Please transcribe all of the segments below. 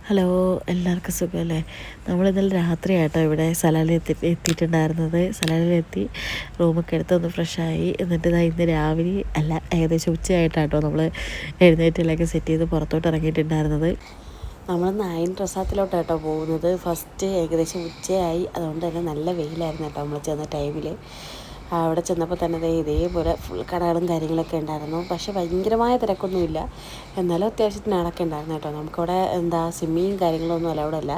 Hello, എല്ലാവർക്കും സുഖമല്ലേ? നമ്മളിന്നലെ രാത്രിയായിട്ടോ ഇവിടെ സലാലിൽ എത്തിയിട്ടുണ്ടായിരുന്നത്. സലാലിലെത്തി റൂമൊക്കെ എടുത്ത് ഒന്ന് ഫ്രഷായി. എന്നിട്ട് ഇന്ന് രാവിലെ അല്ല, ഏകദേശം ഉച്ചയായിട്ടാട്ടോ നമ്മൾ എഴുന്നേറ്റിലൊക്കെ സെറ്റ് ചെയ്ത് പുറത്തോട്ട് ഇറങ്ങിയിട്ടുണ്ടായിരുന്നത്. നമ്മളിന്ന് അയൻ പ്രസാദത്തിലോട്ടാട്ടോ പോകുന്നത്. ഫസ്റ്റ് ഏകദേശം ഉച്ചയായി, അതുകൊണ്ട് തന്നെ നല്ല വെയിലായിരുന്നു കേട്ടോ നമ്മൾ ചെന്ന ടൈമിൽ. അവിടെ ചെന്നപ്പോൾ തന്നെ ഇതേപോലെ ഫുൾ കടകളും കാര്യങ്ങളൊക്കെ ഉണ്ടായിരുന്നു. പക്ഷേ ഭയങ്കരമായ തിരക്കൊന്നുമില്ല, എന്നാലും അത്യാവശ്യത്തിന് ആളൊക്കെ ഉണ്ടായിരുന്നു കേട്ടോ. നമുക്കവിടെ സ്വിമ്മിങ് കാര്യങ്ങളൊന്നും അലൗഡ് അല്ല.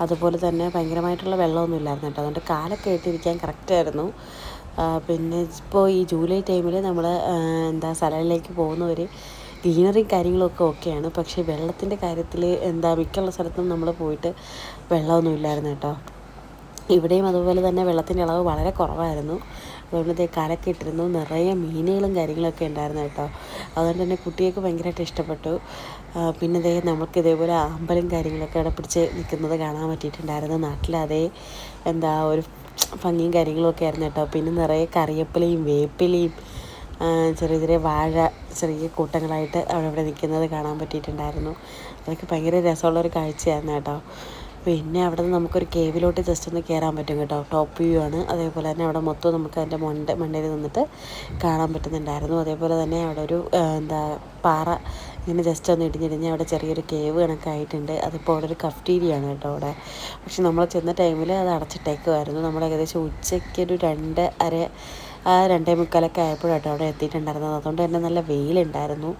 അതുപോലെ തന്നെ ഭയങ്കരമായിട്ടുള്ള വെള്ളമൊന്നും ഇല്ലായിരുന്നു കേട്ടോ. അതുകൊണ്ട് കാലൊക്കെ ഇട്ടിരിക്കാൻ കറക്റ്റായിരുന്നു. പിന്നെ ഇപ്പോൾ ഈ ജൂലൈ ടൈമിൽ നമ്മൾ സലാലിലേക്ക് പോകുന്നവർ ഗ്രീനറി കാര്യങ്ങളൊക്കെ ഓക്കെയാണ്. പക്ഷേ വെള്ളത്തിൻ്റെ കാര്യത്തിൽ മിക്കുള്ള സ്ഥലത്തും നമ്മൾ പോയിട്ട് വെള്ളമൊന്നും ഇല്ലായിരുന്നു കേട്ടോ. ഇവിടെയും അതുപോലെ തന്നെ വെള്ളത്തിൻ്റെ അളവ് വളരെ കുറവായിരുന്നു. അതുകൊണ്ട് കാലൊക്കെ ഇട്ടിരുന്നു. നിറയെ മീനുകളും കാര്യങ്ങളൊക്കെ ഉണ്ടായിരുന്നു കേട്ടോ. അതുകൊണ്ട് തന്നെ കുട്ടികൾക്ക് ഭയങ്കരമായിട്ട് ഇഷ്ടപ്പെട്ടു. പിന്നെ നമുക്ക് ഇതേപോലെ അമ്പലം കാര്യങ്ങളൊക്കെ അവിടെ പിടിച്ച് നിൽക്കുന്നത് കാണാൻ പറ്റിയിട്ടുണ്ടായിരുന്നു. നാട്ടിലതേ ഒരു ഭംഗിയും കാര്യങ്ങളൊക്കെ ആയിരുന്നു കേട്ടോ. പിന്നെ നിറയെ കറിവേപ്പിലയും വേപ്പിലയും ചെറിയ ചെറിയ വാഴ ചെറിയ കൂട്ടങ്ങളായിട്ട് അവിടെ നിൽക്കുന്നത് കാണാൻ പറ്റിയിട്ടുണ്ടായിരുന്നു. അതൊക്കെ ഭയങ്കര രസമുള്ളൊരു കാഴ്ചയായിരുന്നു കേട്ടോ. പിന്നെ അവിടെ നിന്ന് നമുക്കൊരു കേവിലോട്ട് ജസ്റ്റ് ഒന്ന് കയറാൻ പറ്റും കേട്ടോ. ടോപ്പ് വ്യൂ ആണ്. അതേപോലെ തന്നെ അവിടെ മൊത്തം നമുക്ക് അതിൻ്റെ മണ്ടയിൽ നിന്നിട്ട് കാണാൻ പറ്റുന്നുണ്ടായിരുന്നു. അതേപോലെ തന്നെ അവിടെ ഒരു പാറ ഇങ്ങനെ ജസ്റ്റ് ഒന്ന് ഇടിഞ്ഞിടിഞ്ഞ് അവിടെ ചെറിയൊരു കേവ് കണക്കായിട്ടുണ്ട്. അതിപ്പോൾ അവിടെ ഒരു കഫ്റ്റീരിയാണ് കേട്ടോ അവിടെ. പക്ഷെ നമ്മൾ ചെന്ന ടൈമിൽ അത് അടച്ചിട്ടേക്കുമായിരുന്നു. നമ്മൾ ഏകദേശം ഉച്ചയ്ക്കൊരു 2:30 ആയപ്പോഴാട്ടോ അവിടെ എത്തിയിട്ടുണ്ടായിരുന്നത്. അതുകൊണ്ട് തന്നെ നല്ല വെയിലുണ്ടായിരുന്നു.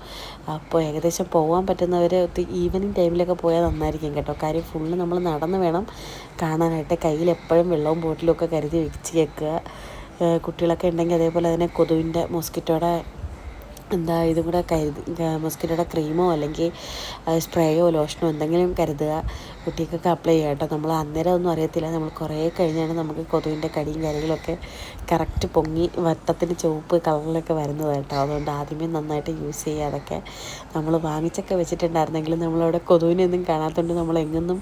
അപ്പോൾ ഏകദേശം പോകാൻ പറ്റുന്നവർ ഈവനിങ് ടൈമിലൊക്കെ പോയാൽ നന്നായിരിക്കും കേട്ടോ. കാര്യം ഫുള്ള് നമ്മൾ നടന്ന് വേണം കാണാനായിട്ട്. കയ്യിൽ എപ്പോഴും വെള്ളവും ബോട്ടിലും ഒക്കെ കരുതി വെച്ച് വെക്കുക. കുട്ടികളൊക്കെ ഉണ്ടെങ്കിൽ അതേപോലെ തന്നെ കൊതുവിൻ്റെ മോസ്കിറ്റോയുടെ ഇതും കൂടെ മോസ്കിറ്റോയുടെ ക്രീമോ അല്ലെങ്കിൽ സ്പ്രേയോ ലോഷനോ എന്തെങ്കിലും കരുതുക. കുട്ടികൾക്കൊക്കെ അപ്ലൈ ചെയ്യുക കേട്ടോ. നമ്മൾ അന്നേരം ഒന്നും അറിയത്തില്ല. നമ്മൾ കുറേ കഴിഞ്ഞാണ് നമുക്ക് കൊതുവിൻ്റെ കടിയും കാര്യങ്ങളൊക്കെ കറക്റ്റ് പൊങ്ങി വട്ടത്തിന് ചുവപ്പ് കളറിലൊക്കെ വരുന്നത് കേട്ടോ. അതുകൊണ്ട് ആദ്യമേ നന്നായിട്ട് യൂസ് ചെയ്യുക. അതൊക്കെ നമ്മൾ വാങ്ങിച്ചൊക്കെ വെച്ചിട്ടുണ്ടായിരുന്നെങ്കിലും നമ്മളവിടെ കൊതുവിനൊന്നും കാണാത്തതുകൊണ്ട് നമ്മൾ എങ്ങൊന്നും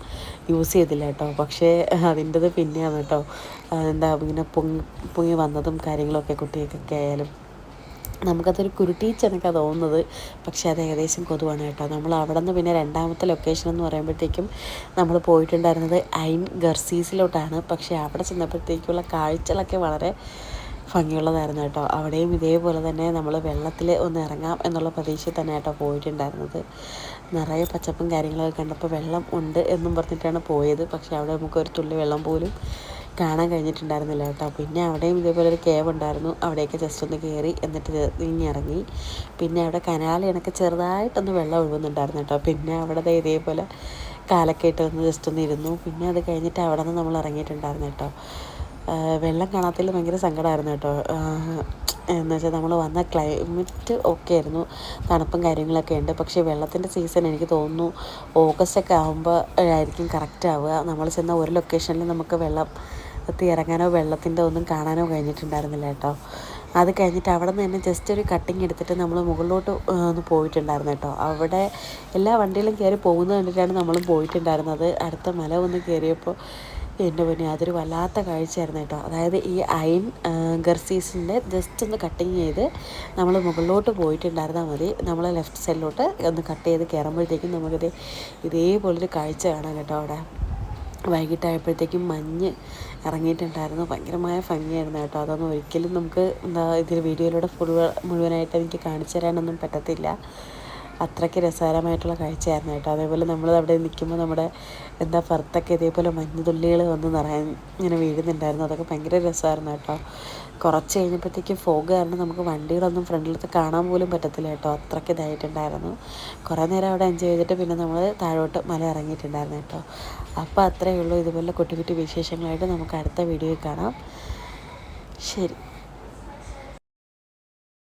യൂസ് ചെയ്തില്ല കേട്ടോ. പക്ഷേ അതിൻ്റെത് പിന്നെയാണ് കേട്ടോ ഇങ്ങനെ പൊങ്ങി വന്നതും കാര്യങ്ങളൊക്കെ കുട്ടികൾക്കൊക്കെ ആയാലും നമുക്കതൊരു കുരുട്ടീച്ചെന്നൊക്കെ തോന്നുന്നത്. പക്ഷേ അത് ഏകദേശം കൊതുവാണ് കേട്ടോ. നമ്മൾ അവിടെ നിന്ന് പിന്നെ രണ്ടാമത്തെ ലൊക്കേഷൻ എന്ന് പറയുമ്പോഴത്തേക്കും നമ്മൾ പോയിട്ടുണ്ടായിരുന്നത് ഐൻ ഗർസീസിലോട്ടാണ്. പക്ഷേ അവിടെ ചെന്നപ്പോഴത്തേക്കുള്ള കാഴ്ചകളൊക്കെ വളരെ ഭംഗിയുള്ളതായിരുന്നു കേട്ടോ. അവിടെയും ഇതേപോലെ തന്നെ നമ്മൾ വെള്ളത്തിൽ ഒന്ന് ഇറങ്ങാം എന്നുള്ള പ്രതീക്ഷയിൽ തന്നെ കേട്ടോ പോയിട്ടുണ്ടായിരുന്നത്. നിറയെ പച്ചപ്പും കാര്യങ്ങളൊക്കെ കണ്ടപ്പോൾ വെള്ളം ഉണ്ട് എന്നും പറഞ്ഞിട്ടാണ് പോയത്. പക്ഷേ അവിടെ നമുക്കൊരു തുള്ളി വെള്ളം പോലും കാണാൻ കഴിഞ്ഞിട്ടുണ്ടായിരുന്നില്ല കേട്ടോ. പിന്നെ അവിടെയും ഇതേപോലെ ഒരു കേവ് ഉണ്ടായിരുന്നു. അവിടെയൊക്കെ ജസ്റ്റ് ഒന്ന് കയറി എന്നിട്ട് ഇറങ്ങി. പിന്നെ അവിടെ കനാലിൽ എനിക്ക് ചെറുതായിട്ടൊന്ന് വെള്ളം ഒഴുകുന്നുണ്ടായിരുന്നു കേട്ടോ. പിന്നെ അവിടെ ഇതേപോലെ കാലൊക്കെ ഇട്ട് ഒന്ന് ജസ്റ്റ് ഒന്ന് ഇരുന്നു. പിന്നെ അത് കഴിഞ്ഞിട്ട് അവിടെ നിന്ന് നമ്മൾ ഇറങ്ങിയിട്ടുണ്ടായിരുന്നു കേട്ടോ. വെള്ളം കാണാത്തതിൽ ഭയങ്കര സങ്കടമായിരുന്നു കേട്ടോ. എന്ന് വെച്ചാൽ നമ്മൾ വന്ന ക്ലൈമറ്റ് ഓക്കെ ആയിരുന്നു, തണുപ്പും കാര്യങ്ങളൊക്കെ ഉണ്ട്. പക്ഷേ വെള്ളത്തിൻ്റെ സീസൺ എനിക്ക് തോന്നുന്നു ഓഗസ്റ്റൊക്കെ ആകുമ്പോൾ ആയിരിക്കും കറക്റ്റ് ആവുക. നമ്മൾ ചെന്ന ഒരു ലൊക്കേഷനിൽ നമുക്ക് വെള്ളത്തിൽ ഇറങ്ങാനോ വെള്ളത്തിൻ്റെ ഒന്നും കാണാനോ കഴിഞ്ഞിട്ടുണ്ടായിരുന്നില്ല കേട്ടോ. അത് കഴിഞ്ഞിട്ട് അവിടെ നിന്ന് തന്നെ ജസ്റ്റ് ഒരു കട്ടിങ് എടുത്തിട്ട് നമ്മൾ മുകളിലോട്ട് ഒന്ന് പോയിട്ടുണ്ടായിരുന്നു കേട്ടോ. അവിടെ എല്ലാ വണ്ടികളും കയറി പോകുന്നത് കണ്ടിട്ടാണ് നമ്മളും പോയിട്ടുണ്ടായിരുന്നത്. അടുത്ത മല ഒന്ന് കയറിയപ്പോൾ എൻ്റെ പൊന്നെ അതൊരു വല്ലാത്ത കാഴ്ചയായിരുന്നു കേട്ടോ. അതായത് ഈ ഐൻ ഗർസീസിൻ്റെ ജസ്റ്റ് ഒന്ന് കട്ടിങ് ചെയ്ത് നമ്മൾ മുകളിലോട്ട് പോയിട്ടുണ്ടായിരുന്നാൽ മതി. നമ്മൾ ലെഫ്റ്റ് സൈഡിലോട്ട് ഒന്ന് കട്ട് ചെയ്ത് കയറുമ്പോഴത്തേക്കും നമുക്കിത് ഇതേപോലൊരു കാഴ്ച കാണാം കേട്ടോ. അവിടെ വൈകിട്ടായപ്പോഴത്തേക്കും മഞ്ഞ് ഇറങ്ങിയിട്ടുണ്ടായിരുന്നു. ഭയങ്കരമായ ഭംഗിയായിരുന്നു കേട്ടോ. അതൊന്നും ഒരിക്കലും നമുക്ക് ഇതിൽ വീഡിയോയിലൂടെ മുഴുവനായിട്ട് എനിക്ക് കാണിച്ചു തരാനൊന്നും പറ്റത്തില്ല. അത്രയ്ക്ക് രസകരമായിട്ടുള്ള കാഴ്ചയായിരുന്നു കേട്ടോ. അതേപോലെ നമ്മൾ അവിടെ നിൽക്കുമ്പോൾ നമ്മുടെ പുറത്തൊക്കെ ഇതേപോലെ മഞ്ഞുതുള്ളികൾ വന്ന് ഇങ്ങനെ വീഴുന്നുണ്ടായിരുന്നു. അതൊക്കെ ഭയങ്കര രസമായിരുന്നു കേട്ടോ. കുറച്ച് കഴിഞ്ഞപ്പോഴത്തേക്കും ഫോഗ് കാരണം നമുക്ക് വണ്ടികളൊന്നും ഫ്രണ്ടിലത്തെ കാണാൻ പോലും പറ്റത്തില്ല കേട്ടോ. അത്രയ്ക്ക് ഇതായിട്ടുണ്ടായിരുന്നു. കുറേ നേരം അവിടെ എൻജോയ് ചെയ്തിട്ട് പിന്നെ നമ്മൾ താഴോട്ട് മല ഇറങ്ങിയിട്ടുണ്ടായിരുന്നു കേട്ടോ. അപ്പോൾ അത്രയേ ഉള്ളൂ. ഇതുപോലെ കുട്ടി കുട്ടി വിശേഷങ്ങളായിട്ട് നമുക്ക് അടുത്ത വീഡിയോയിൽ കാണാം. ശരി.